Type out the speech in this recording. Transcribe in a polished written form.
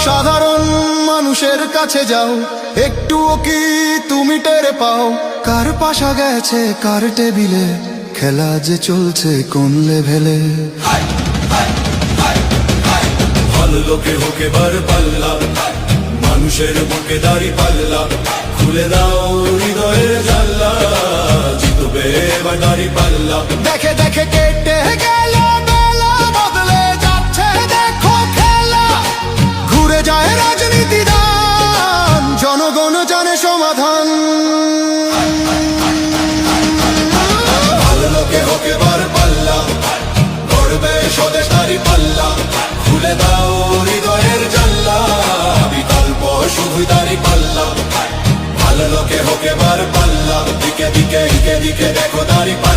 সাধারণ মানুষের কাছে যাও, একটুও কি তুমি টের পাও কার পাশা গেছে কার টেবিলে, খেলা যে চলছে কোন লেভেলে। ভালো লোকে হোকে বার পাল্লা, মানুষের বুকে দাড়ি পাল্লা, খুলে দাও হৃদয়ের জানলা, জিতবে এবার দাড়ি পাল্লা। দেখে দেখে কেটে গেল বেলা, বদলে যাচ্ছে দেখো খেলা, ঘুরে যায় রাজনীতি দান, জনগণ জানে সমাধান। ভালো লোকে হোকে বার পাল্লা, গড়বে স্বদেশ দাড়ি পাল্লা, খুলে দাও হৃদয়ের জানলা, বিকল্প শুধু দাড়ি পাল্লা। ভালো লোকে হোকে বার পাল্লা, দিকে দিকে দিকে দিকে দেখো দাড়ি পাল্লা।